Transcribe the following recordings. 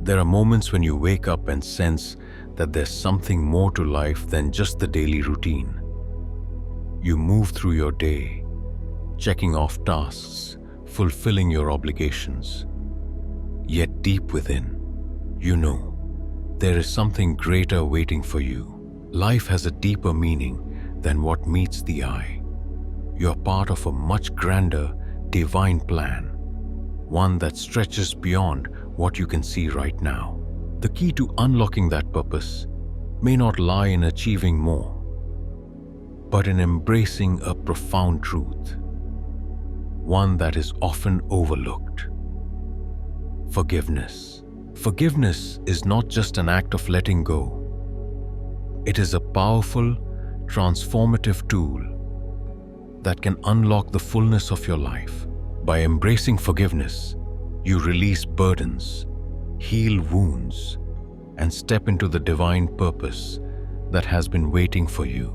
There are moments when you wake up and sense that there's something more to life than just the daily routine. You move through your day, checking off tasks, fulfilling your obligations. Yet deep within, you know there is something greater waiting for you. Life has a deeper meaning than what meets the eye. You're part of a much grander, divine plan, one that stretches beyond what you can see right now. The key to unlocking that purpose may not lie in achieving more, but in embracing a profound truth, one that is often overlooked. Forgiveness. Forgiveness is not just an act of letting go. It is a powerful, transformative tool that can unlock the fullness of your life. By embracing forgiveness, you release burdens, heal wounds, and step into the divine purpose that has been waiting for you.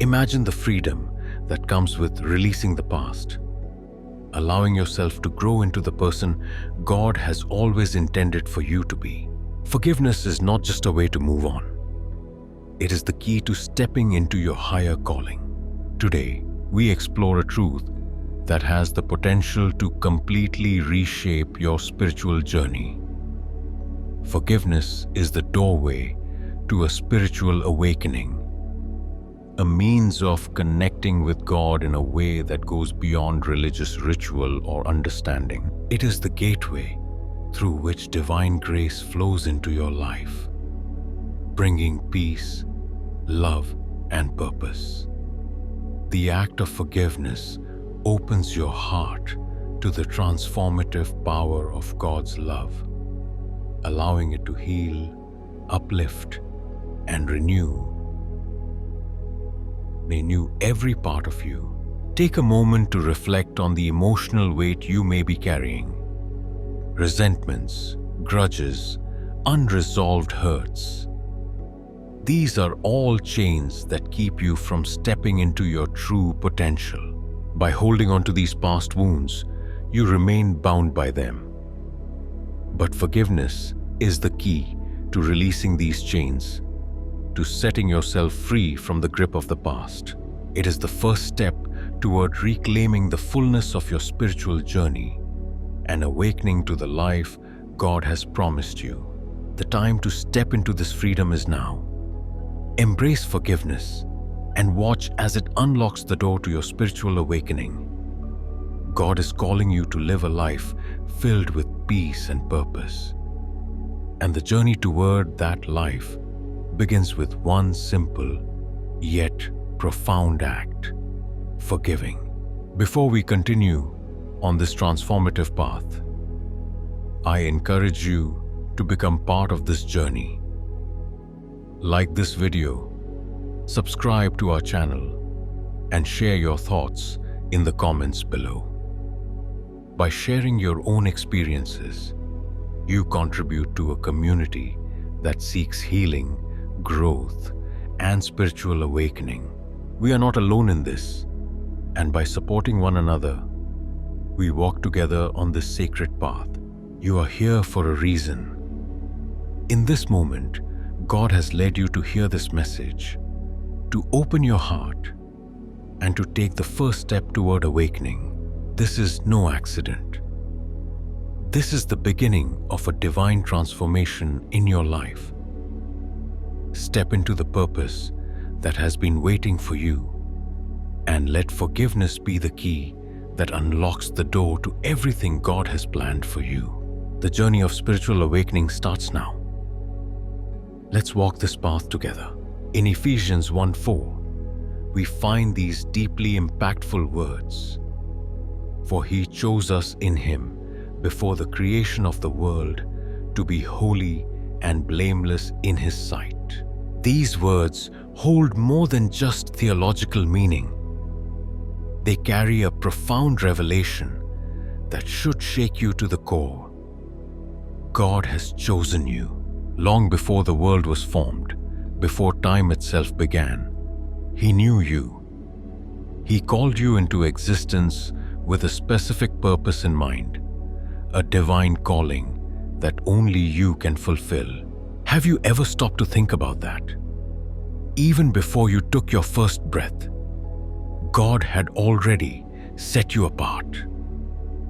Imagine the freedom that comes with releasing the past, allowing yourself to grow into the person God has always intended for you to be. Forgiveness is not just a way to move on. It is the key to stepping into your higher calling. Today, we explore a truth that has the potential to completely reshape your spiritual journey. Forgiveness is the doorway to a spiritual awakening, a means of connecting with God in a way that goes beyond religious ritual or understanding. It is the gateway through which divine grace flows into your life, bringing peace, love, and purpose. The act of forgiveness opens your heart to the transformative power of God's love, allowing it to heal, uplift, and renew every part of you. Take a moment to reflect on the emotional weight you may be carrying. Resentments, grudges, unresolved hurts. These are all chains that keep you from stepping into your true potential. By holding on to these past wounds, you remain bound by them. But forgiveness is the key to releasing these chains, to setting yourself free from the grip of the past. It is the first step toward reclaiming the fullness of your spiritual journey and awakening to the life God has promised you. The time to step into this freedom is now. Embrace forgiveness and watch as it unlocks the door to your spiritual awakening. God is calling you to live a life filled with peace and purpose. And the journey toward that life begins with one simple yet profound act: forgiving. Before we continue on this transformative path, I encourage you to become part of this journey. Like this video, subscribe to our channel, and share your thoughts in the comments below. By sharing your own experiences, you contribute to a community that seeks healing, growth, and spiritual awakening. We are not alone in this, and by supporting one another, we walk together on this sacred path. You are here for a reason. In this moment, God has led you to hear this message, to open your heart, and to take the first step toward awakening. This is no accident. This is the beginning of a divine transformation in your life. Step into the purpose that has been waiting for you, and let forgiveness be the key that unlocks the door to everything God has planned for you. The journey of spiritual awakening starts now. Let's walk this path together. In Ephesians 1:4, we find these deeply impactful words: "For he chose us in him before the creation of the world to be holy and blameless in his sight." These words hold more than just theological meaning. They carry a profound revelation that should shake you to the core. God has chosen you long before the world was formed, before time itself began. He knew you. He called you into existence with a specific purpose in mind, a divine calling that only you can fulfill. Have you ever stopped to think about that? Even before you took your first breath, God had already set you apart,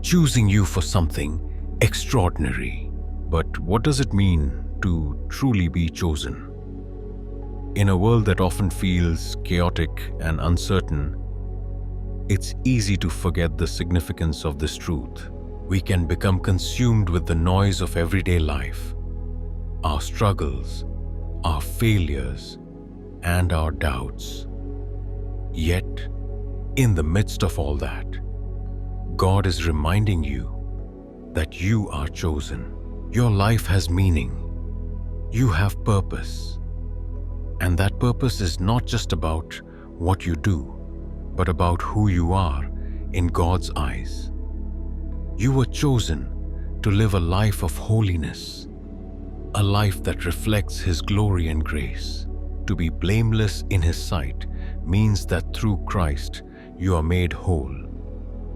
choosing you for something extraordinary. But what does it mean to truly be chosen? In a world that often feels chaotic and uncertain, it's easy to forget the significance of this truth. We can become consumed with the noise of everyday life, our struggles, our failures, and our doubts. Yet, in the midst of all that, God is reminding you that you are chosen. Your life has meaning. You have purpose. And that purpose is not just about what you do, but about who you are in God's eyes. You were chosen to live a life of holiness, a life that reflects His glory and grace. To be blameless in His sight means that through Christ you are made whole,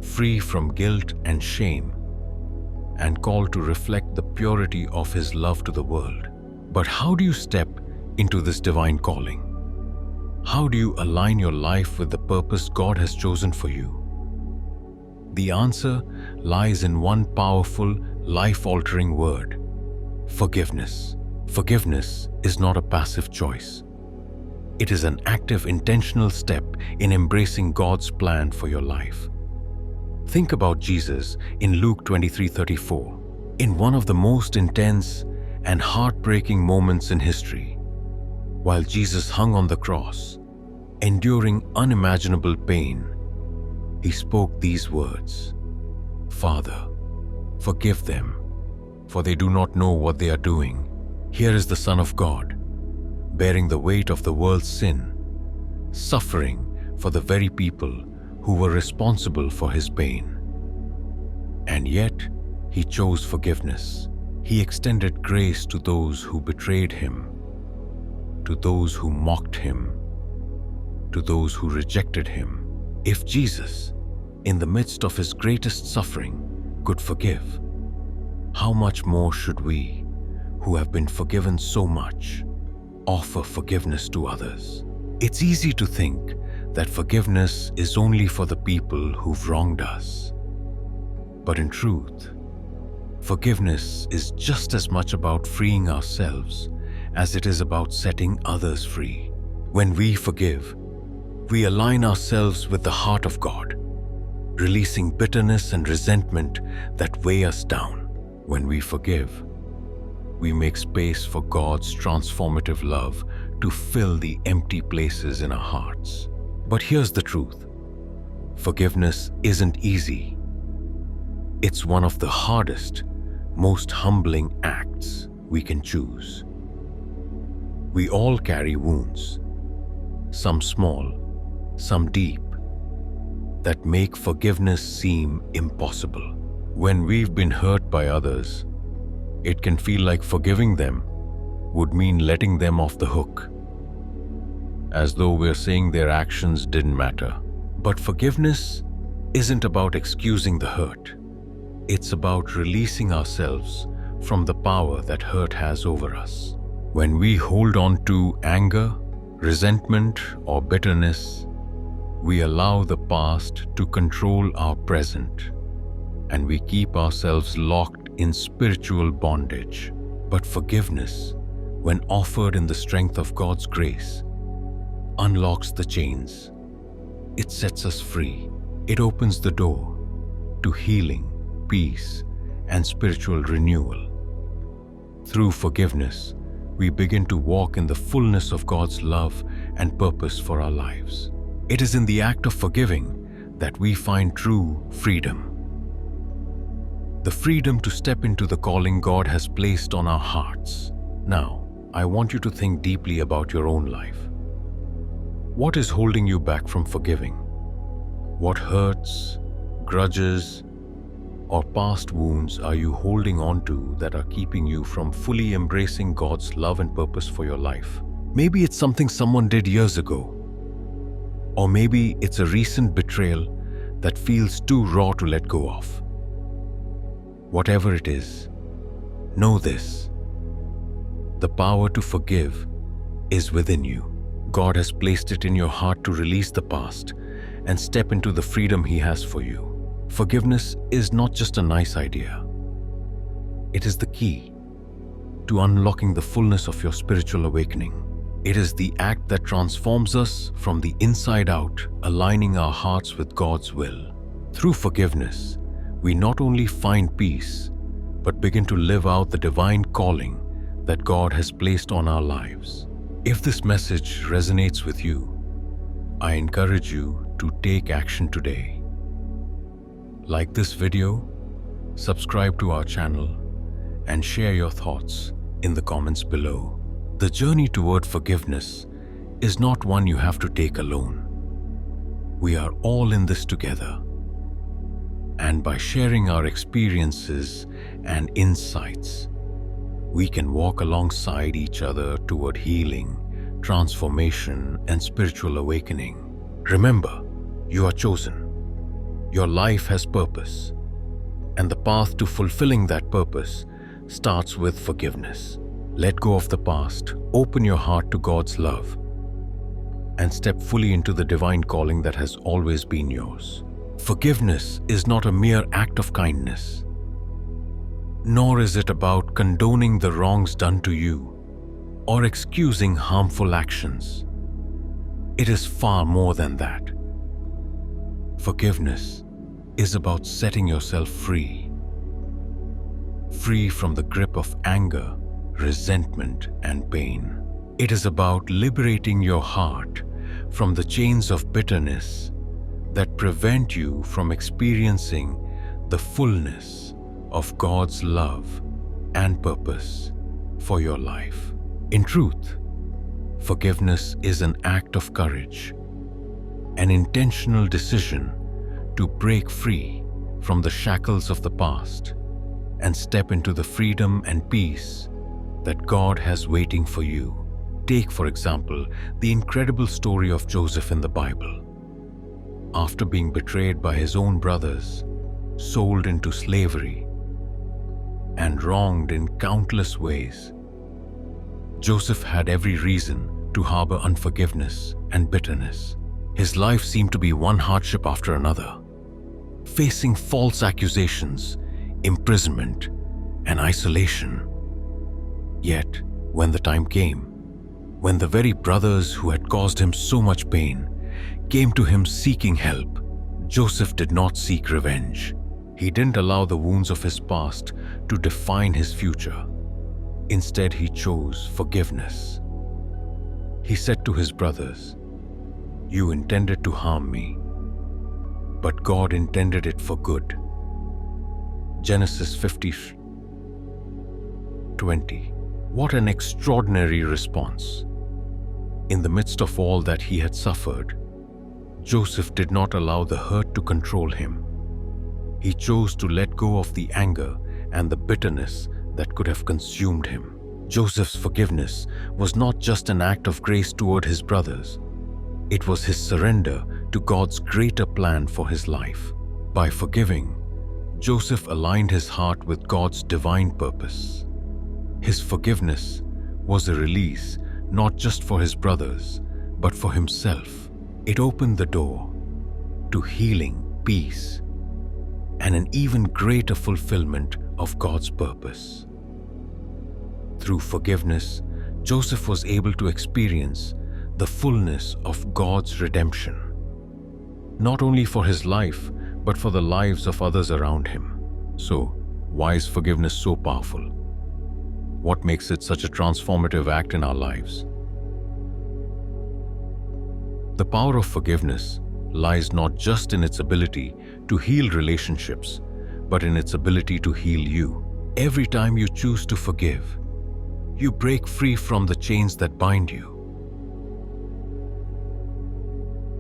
free from guilt and shame, and called to reflect the purity of His love to the world. But how do you step into this divine calling? How do you align your life with the purpose God has chosen for you? The answer lies in one powerful, life-altering word: forgiveness. Forgiveness is not a passive choice. It is an active, intentional step in embracing God's plan for your life. Think about Jesus in Luke 23:34. In one of the most intense and heartbreaking moments in history, while Jesus hung on the cross, enduring unimaginable pain, He spoke these words: "Father, forgive them, for they do not know what they are doing." Here is the Son of God, bearing the weight of the world's sin, suffering for the very people who were responsible for His pain. And yet, He chose forgiveness. He extended grace to those who betrayed Him, to those who mocked Him, to those who rejected Him. If Jesus, in the midst of His greatest suffering, could forgive, how much more should we, who have been forgiven so much, offer forgiveness to others? It's easy to think that forgiveness is only for the people who've wronged us. But in truth, forgiveness is just as much about freeing ourselves as it is about setting others free. When we forgive, we align ourselves with the heart of God, releasing bitterness and resentment that weigh us down. When we forgive, we make space for God's transformative love to fill the empty places in our hearts. But here's the truth: forgiveness isn't easy. It's one of the hardest, most humbling acts we can choose. We all carry wounds, some small, some deep, that make forgiveness seem impossible. When we've been hurt by others, it can feel like forgiving them would mean letting them off the hook, as though we're saying their actions didn't matter. But forgiveness isn't about excusing the hurt. It's about releasing ourselves from the power that hurt has over us. When we hold on to anger, resentment, or bitterness, we allow the past to control our present, and we keep ourselves locked in spiritual bondage. But forgiveness, when offered in the strength of God's grace, unlocks the chains. It sets us free. It opens the door to healing, peace, and spiritual renewal. Through forgiveness, we begin to walk in the fullness of God's love and purpose for our lives. It is in the act of forgiving that we find true freedom. The freedom to step into the calling God has placed on our hearts. Now, I want you to think deeply about your own life. What is holding you back from forgiving? What hurts, grudges, or past wounds are you holding on to that are keeping you from fully embracing God's love and purpose for your life? Maybe it's something someone did years ago. Or maybe it's a recent betrayal that feels too raw to let go of. Whatever it is, Know this: the power to forgive is within you. God has placed it in your heart to release the past and step into the freedom He has for you. Forgiveness is not just a nice idea. It is the key to unlocking the fullness of your spiritual awakening. It is the act that transforms us from the inside out, aligning our hearts with God's will. Through forgiveness, we not only find peace, but begin to live out the divine calling that God has placed on our lives. If this message resonates with you, I encourage you to take action today. Like this video, subscribe to our channel, and share your thoughts in the comments below. The journey toward forgiveness is not one you have to take alone. We are all in this together. And by sharing our experiences and insights, we can walk alongside each other toward healing, transformation, and spiritual awakening. Remember, you are chosen. Your life has purpose, and the path to fulfilling that purpose starts with forgiveness. Let go of the past, open your heart to God's love, and step fully into the divine calling that has always been yours. Forgiveness is not a mere act of kindness, nor is it about condoning the wrongs done to you or excusing harmful actions. It is far more than that. Forgiveness is about setting yourself free from the grip of anger, resentment, and pain. It is about liberating your heart from the chains of bitterness that prevent you from experiencing the fullness of God's love and purpose for your life. In truth, forgiveness is an act of courage, an intentional decision to break free from the shackles of the past and step into the freedom and peace that God has waiting for you. Take, for example, the incredible story of Joseph in the Bible. After being betrayed by his own brothers, sold into slavery, and wronged in countless ways, Joseph had every reason to harbor unforgiveness and bitterness. His life seemed to be one hardship after another, facing false accusations, imprisonment, and isolation. Yet, when the time came, when the very brothers who had caused him so much pain came to him seeking help, Joseph did not seek revenge. He didn't allow the wounds of his past to define his future. Instead, he chose forgiveness. He said to his brothers, "You intended to harm me, but God intended it for good." Genesis 50:20. What an extraordinary response. In the midst of all that he had suffered, Joseph did not allow the hurt to control him. He chose to let go of the anger and the bitterness that could have consumed him. Joseph's forgiveness was not just an act of grace toward his brothers. It was his surrender to God's greater plan for his life. By forgiving, Joseph aligned his heart with God's divine purpose. His forgiveness was a release not just for his brothers, but for himself. It opened the door to healing, peace, and an even greater fulfillment of God's purpose. Through forgiveness, Joseph was able to experience the fullness of God's redemption, not only for his life, but for the lives of others around him. So, why is forgiveness so powerful? What makes it such a transformative act in our lives? The power of forgiveness lies not just in its ability to heal relationships, but in its ability to heal you. Every time you choose to forgive, you break free from the chains that bind you.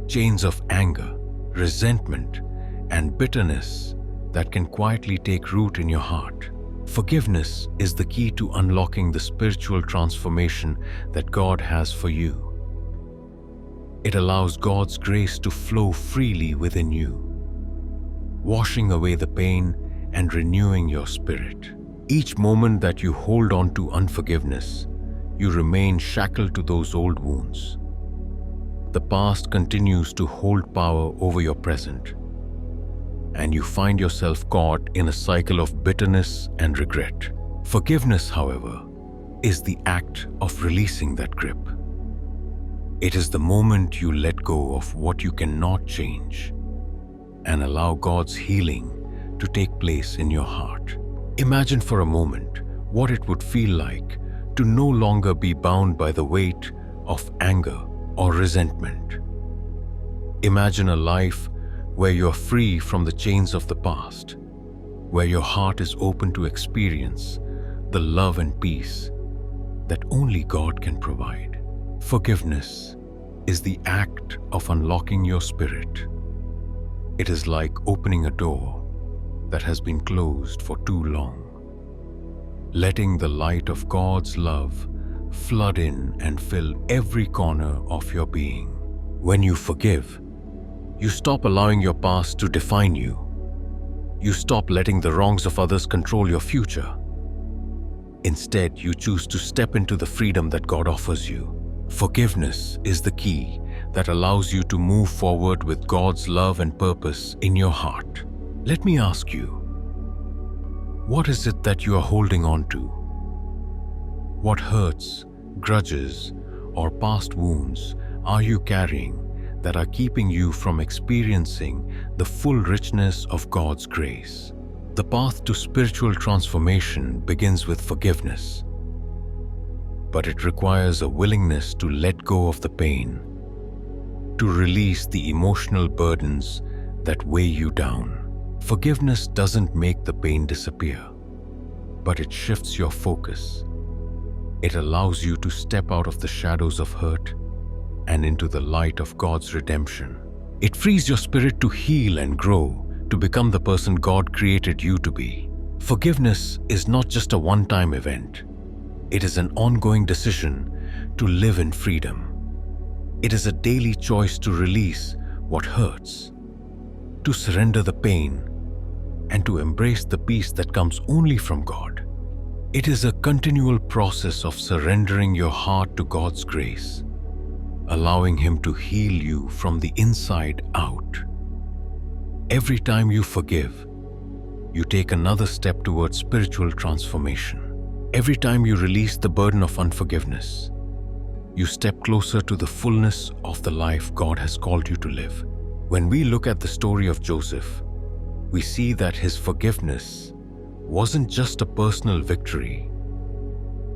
Chains of anger, resentment, and bitterness that can quietly take root in your heart. Forgiveness is the key to unlocking the spiritual transformation that God has for you. It allows God's grace to flow freely within you, washing away the pain and renewing your spirit. Each moment that you hold on to unforgiveness, you remain shackled to those old wounds. The past continues to hold power over your present, and you find yourself caught in a cycle of bitterness and regret. Forgiveness, however, is the act of releasing that grip. It is the moment you let go of what you cannot change and allow God's healing to take place in your heart. Imagine for a moment what it would feel like to no longer be bound by the weight of anger or resentment. Imagine a life where you're free from the chains of the past, where your heart is open to experience the love and peace that only God can provide. Forgiveness is the act of unlocking your spirit. It is like opening a door that has been closed for too long, letting the light of God's love flood in and fill every corner of your being. When you forgive, you stop allowing your past to define you. You stop letting the wrongs of others control your future. Instead, you choose to step into the freedom that God offers you. Forgiveness is the key that allows you to move forward with God's love and purpose in your heart. Let me ask you, what is it that you are holding on to? What hurts, grudges, or past wounds are you carrying that are keeping you from experiencing the full richness of God's grace? The path to spiritual transformation begins with forgiveness, but it requires a willingness to let go of the pain, to release the emotional burdens that weigh you down. Forgiveness doesn't make the pain disappear, but it shifts your focus. It allows you to step out of the shadows of hurt and into the light of God's redemption. It frees your spirit to heal and grow, to become the person God created you to be. Forgiveness is not just a one-time event. It is an ongoing decision to live in freedom. It is a daily choice to release what hurts, to surrender the pain, and to embrace the peace that comes only from God. It is a continual process of surrendering your heart to God's grace, allowing Him to heal you from the inside out. Every time you forgive, you take another step towards spiritual transformation. Every time you release the burden of unforgiveness, you step closer to the fullness of the life God has called you to live. When we look at the story of Joseph, we see that his forgiveness wasn't just a personal victory.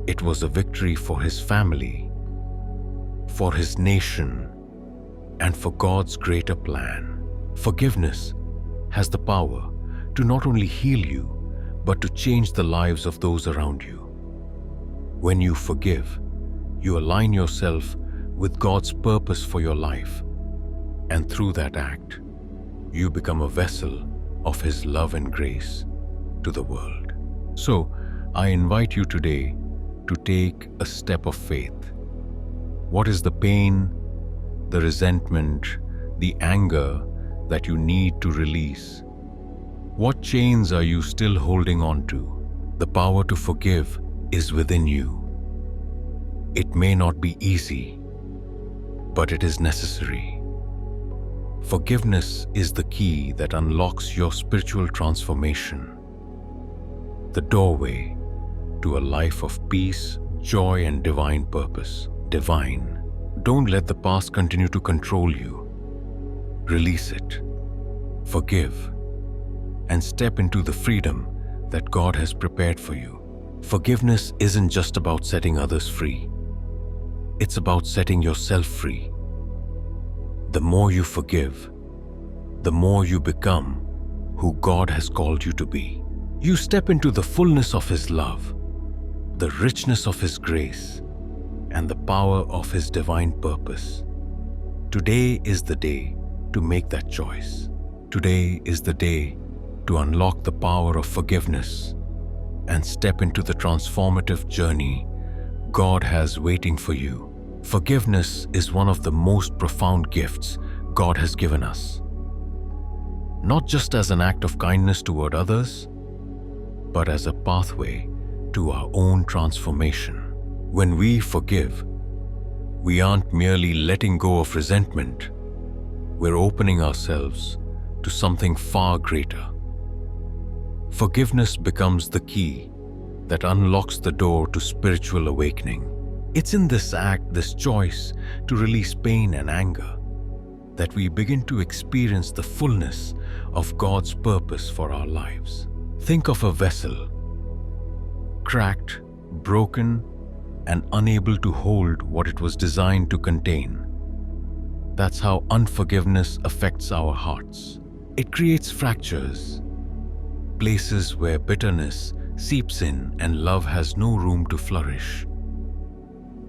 It was a victory for his family, for his nation, and for God's greater plan. Forgiveness has the power to not only heal you, but to change the lives of those around you. When you forgive, you align yourself with God's purpose for your life, and through that act, you become a vessel of His love and grace to the world. So, I invite you today to take a step of faith. What is the pain, the resentment, the anger that you need to release? What chains are you still holding on to? The power to forgive is within you. It may not be easy, but it is necessary. Forgiveness is the key that unlocks your spiritual transformation, the doorway to a life of peace, joy, and divine purpose. Divine. Don't let the past continue to control you. Release it, forgive, and step into the freedom that God has prepared for you. Forgiveness isn't just about setting others free. It's about setting yourself free. The more you forgive, the more you become who God has called you to be. You step into the fullness of His love, the richness of His grace, and the power of His divine purpose. Today is the day to make that choice. Today is the day to unlock the power of forgiveness and step into the transformative journey God has waiting for you. Forgiveness is one of the most profound gifts God has given us. Not just as an act of kindness toward others, but as a pathway to our own transformation. When we forgive, we aren't merely letting go of resentment, we're opening ourselves to something far greater. Forgiveness becomes the key that unlocks the door to spiritual awakening. It's in this act, this choice to release pain and anger, that we begin to experience the fullness of God's purpose for our lives. Think of a vessel, cracked, broken, and unable to hold what it was designed to contain. That's how unforgiveness affects our hearts. It creates fractures, places where bitterness seeps in and love has no room to flourish.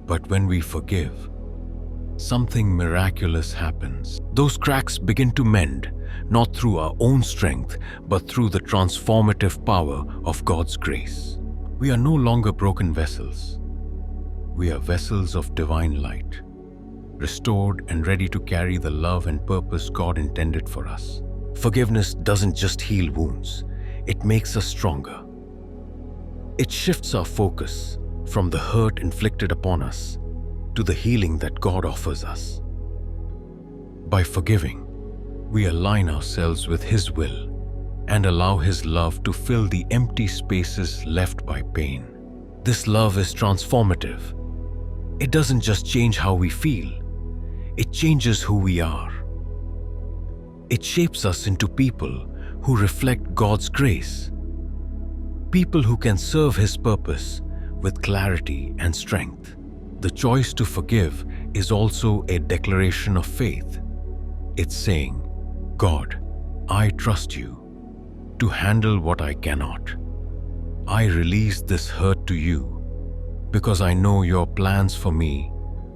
But when we forgive, something miraculous happens. Those cracks begin to mend, not through our own strength, but through the transformative power of God's grace. We are no longer broken vessels. We are vessels of divine light, restored and ready to carry the love and purpose God intended for us. Forgiveness doesn't just heal wounds, it makes us stronger. It shifts our focus from the hurt inflicted upon us to the healing that God offers us. By forgiving, we align ourselves with His will and allow His love to fill the empty spaces left by pain. This love is transformative. It doesn't just change how we feel, it changes who we are. It shapes us into people who reflect God's grace, people who can serve His purpose with clarity and strength. The choice to forgive is also a declaration of faith. It's saying, God, I trust you to handle what I cannot. I release this hurt to you because I know your plans for me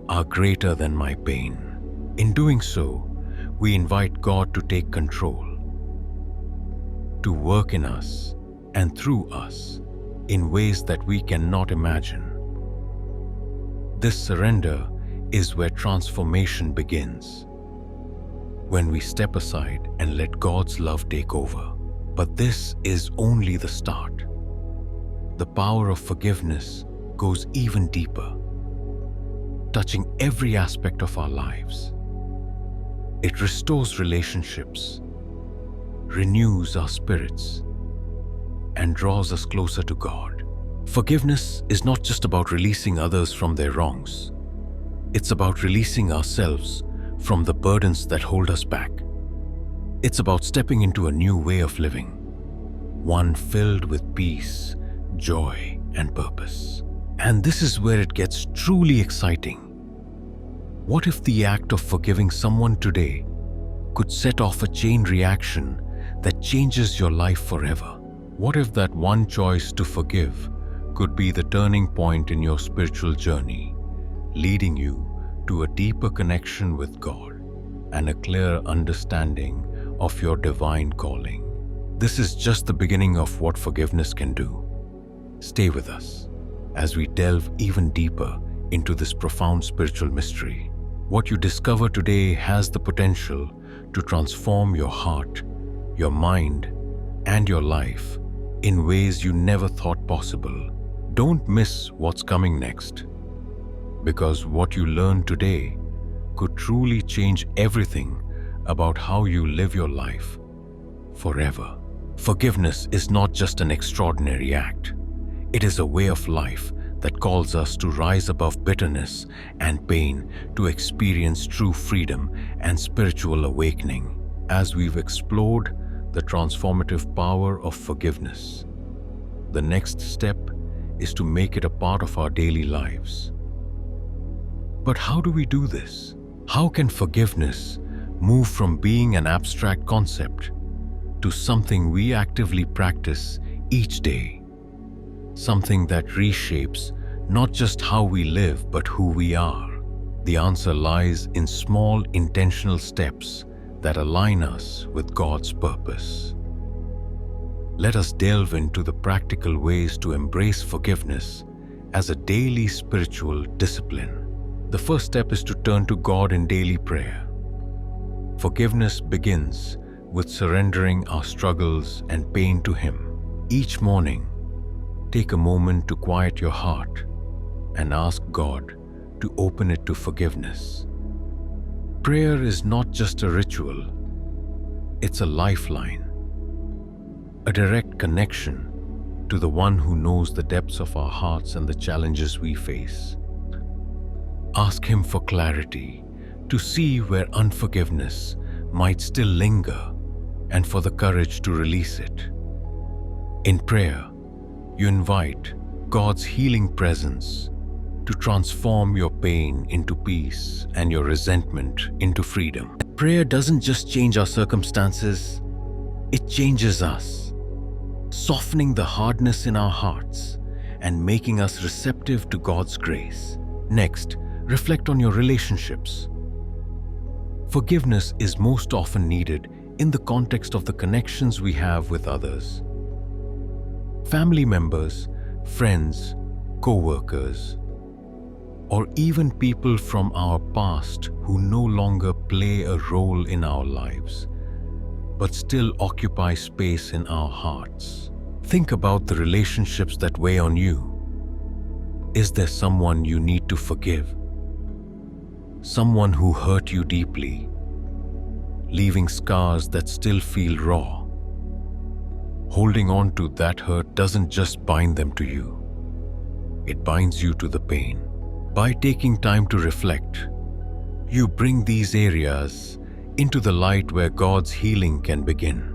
are greater than my pain. In doing so, we invite God to take control, to work in us and through us in ways that we cannot imagine. This surrender is where transformation begins, when we step aside and let God's love take over. But this is only the start. The power of forgiveness goes even deeper, touching every aspect of our lives. It restores relationships, renews our spirits, and draws us closer to God. Forgiveness is not just about releasing others from their wrongs. It's about releasing ourselves from the burdens that hold us back. It's about stepping into a new way of living, one filled with peace, joy, and purpose. And this is where it gets truly exciting. What if the act of forgiving someone today could set off a chain reaction that changes your life forever? What if that one choice to forgive could be the turning point in your spiritual journey, leading you to a deeper connection with God and a clear understanding of your divine calling? This is just the beginning of what forgiveness can do. Stay with us as we delve even deeper into this profound spiritual mystery. What you discover today has the potential to transform your heart, your mind, and your life in ways you never thought possible. Don't miss what's coming next, because what you learn today could truly change everything about how you live your life forever. Forgiveness is not just an extraordinary act. It is a way of life that calls us to rise above bitterness and pain to experience true freedom and spiritual awakening. As we've explored the transformative power of forgiveness, the next step is to make it a part of our daily lives. But how do we do this? How can forgiveness move from being an abstract concept to something we actively practice each day? Something that reshapes not just how we live, but who we are. The answer lies in small, intentional steps that align us with God's purpose. Let us delve into the practical ways to embrace forgiveness as a daily spiritual discipline. The first step is to turn to God in daily prayer. Forgiveness begins with surrendering our struggles and pain to Him. Each morning, take a moment to quiet your heart and ask God to open it to forgiveness. Prayer is not just a ritual, it's a lifeline, a direct connection to the one who knows the depths of our hearts and the challenges we face. Ask Him for clarity to see where unforgiveness might still linger and for the courage to release it. In prayer, you invite God's healing presence to transform your pain into peace and your resentment into freedom. Prayer doesn't just change our circumstances, it changes us, softening the hardness in our hearts and making us receptive to God's grace. Next, reflect on your relationships. Forgiveness is most often needed in the context of the connections we have with others. Family members, friends, co-workers, or even people from our past who no longer play a role in our lives, but still occupy space in our hearts. Think about the relationships that weigh on you. Is there someone you need to forgive? Someone who hurt you deeply, leaving scars that still feel raw. Holding on to that hurt doesn't just bind them to you, it binds you to the pain. By taking time to reflect, you bring these areas into the light where God's healing can begin.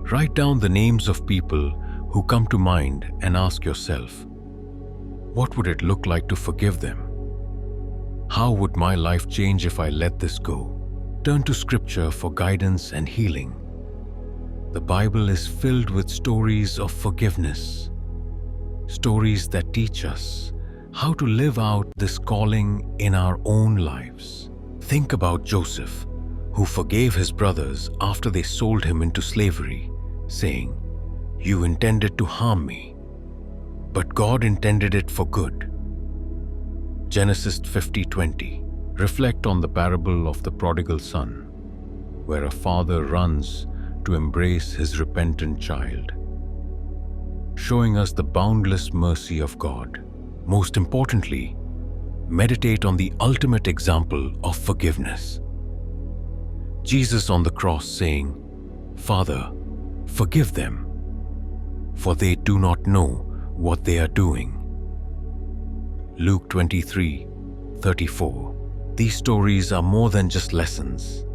Write down the names of people who come to mind and ask yourself, what would it look like to forgive them? How would my life change if I let this go? Turn to Scripture for guidance and healing. The Bible is filled with stories of forgiveness, stories that teach us how to live out this calling in our own lives. Think about Joseph, who forgave his brothers after they sold him into slavery, saying, "You intended to harm me, but God intended it for good." Genesis 50:20. Reflect on the parable of the prodigal son, where a father runs to embrace his repentant child, showing us the boundless mercy of God. Most importantly, meditate on the ultimate example of forgiveness. Jesus on the cross saying, "Father, forgive them, for they do not know what they are doing." Luke 23:34. These stories are more than just lessons.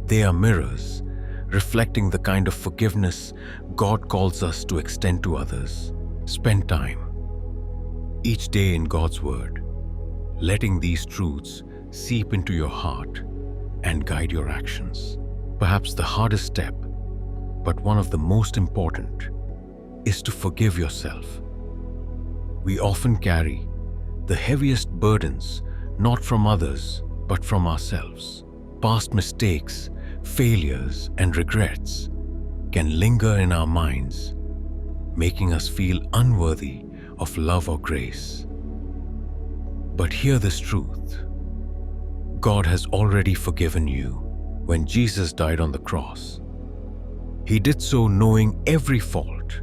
They are mirrors, reflecting the kind of forgiveness God calls us to extend to others. Spend time each day in God's Word, letting these truths seep into your heart and guide your actions. Perhaps the hardest step, but one of the most important, is to forgive yourself. We often carry the heaviest burdens not from others, but from ourselves. Past mistakes, failures, and regrets can linger in our minds, making us feel unworthy of love or grace. But hear this truth: God has already forgiven you. When Jesus died on the cross, He did so knowing every fault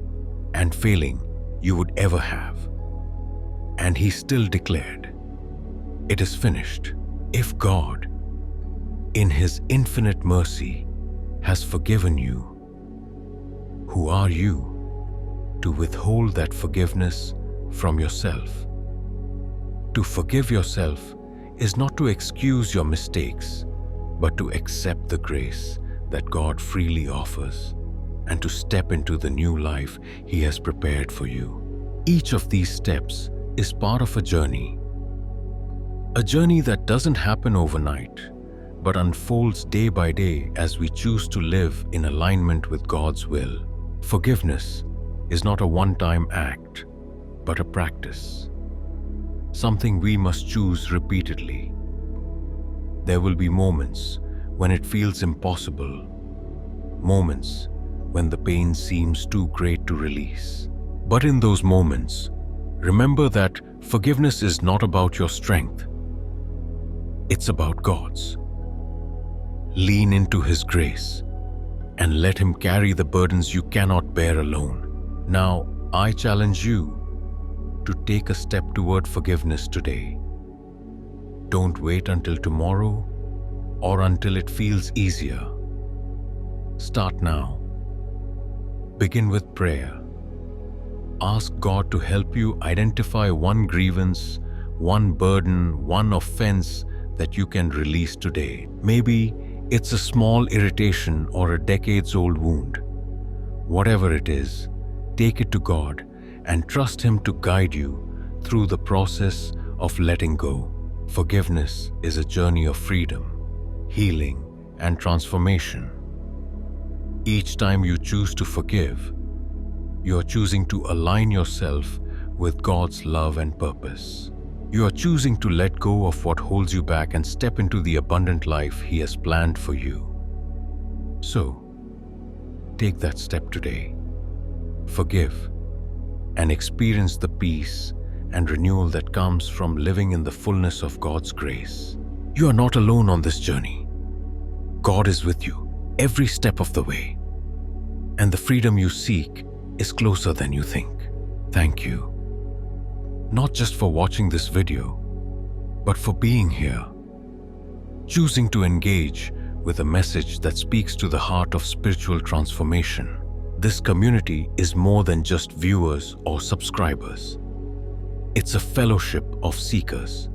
and failing you would ever have. And He still declared, "It is finished." If God, in His infinite mercy, has forgiven you, who are you to withhold that forgiveness from yourself? To forgive yourself is not to excuse your mistakes, but to accept the grace that God freely offers and to step into the new life He has prepared for you. Each of these steps is part of a journey that doesn't happen overnight, but unfolds day by day as we choose to live in alignment with God's will. Forgiveness is not a one-time act, but a practice, something we must choose repeatedly. There will be moments when it feels impossible, moments when the pain seems too great to release. But in those moments, remember that forgiveness is not about your strength. It's about God's. Lean into His grace and let Him carry the burdens you cannot bear alone. Now, I challenge you to take a step toward forgiveness today. Don't wait until tomorrow or until it feels easier. Start now. Begin with prayer. Ask God to help you identify one grievance, one burden, one offense that you can release today. Maybe it's a small irritation or a decades-old wound. Whatever it is, take it to God and trust Him to guide you through the process of letting go. Forgiveness is a journey of freedom, healing, and transformation. Each time you choose to forgive, you are choosing to align yourself with God's love and purpose. You are choosing to let go of what holds you back and step into the abundant life He has planned for you. So, take that step today. Forgive and experience the peace and renewal that comes from living in the fullness of God's grace. You are not alone on this journey. God is with you every step of the way, and the freedom you seek is closer than you think. Thank you, not just for watching this video, but for being here, choosing to engage with a message that speaks to the heart of spiritual transformation. This community is more than just viewers or subscribers. It's a fellowship of seekers,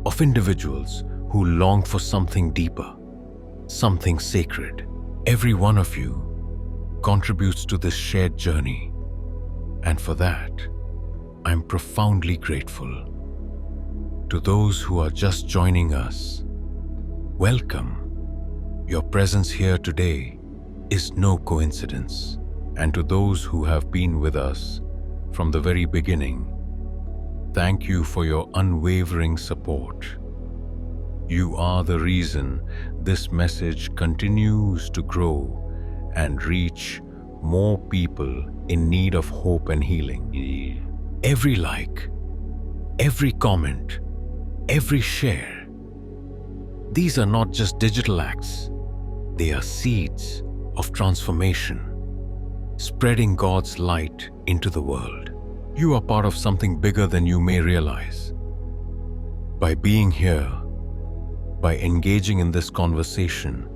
of individuals who long for something deeper, something sacred. Every one of you contributes to this shared journey, and for that, I'm profoundly grateful. To those who are just joining us, welcome. Your presence here today is no coincidence. And to those who have been with us from the very beginning, thank you for your unwavering support. You are the reason this message continues to grow and reach more people in need of hope and healing. Every like, every comment, every share, these are not just digital acts, they are seeds of transformation, spreading God's light into the world. You are part of something bigger than you may realize. By being here, by engaging in this conversation,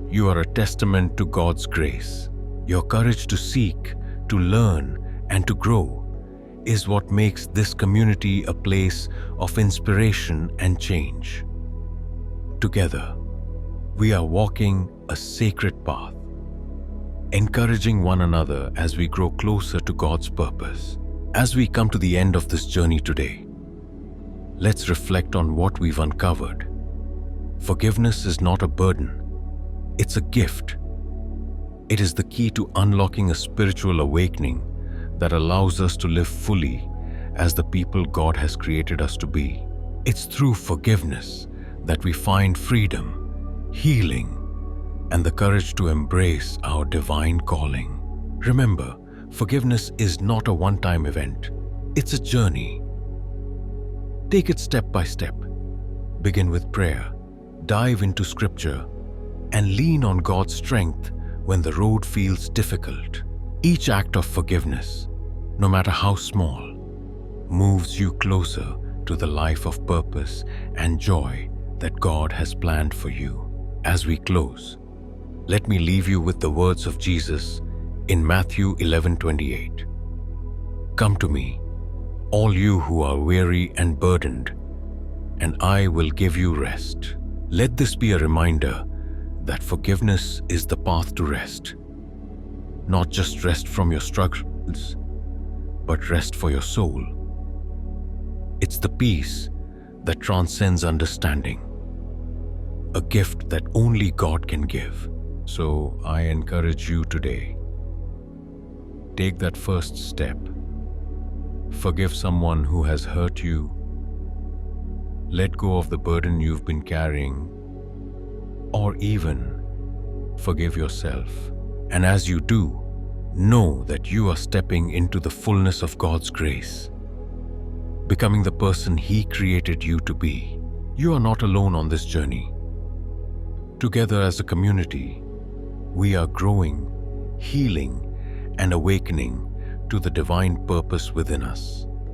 you are a testament to God's grace. Your courage to seek, to learn, and to grow is what makes this community a place of inspiration and change. Together, we are walking a sacred path, encouraging one another as we grow closer to God's purpose. As we come to the end of this journey today, let's reflect on what we've uncovered. Forgiveness is not a burden, it's a gift. It is the key to unlocking a spiritual awakening that allows us to live fully as the people God has created us to be. It's through forgiveness that we find freedom, healing, and the courage to embrace our divine calling. Remember, forgiveness is not a one-time event. It's a journey. Take it step by step. Begin with prayer, dive into scripture, and lean on God's strength when the road feels difficult. Each act of forgiveness, no matter how small, moves you closer to the life of purpose and joy that God has planned for you. As we close, let me leave you with the words of Jesus in Matthew 11:28. Come to me, all you who are weary and burdened, and I will give you rest. Let this be a reminder that forgiveness is the path to rest. Not just rest from your struggles, but rest for your soul. It's the peace that transcends understanding, a gift that only God can give. So I encourage you today, take that first step. Forgive someone who has hurt you. Let go of the burden you've been carrying, or even forgive yourself. And as you do, know that you are stepping into the fullness of God's grace, becoming the person He created you to be. You are not alone on this journey. Together as a community, we are growing, healing, and awakening to the divine purpose within us.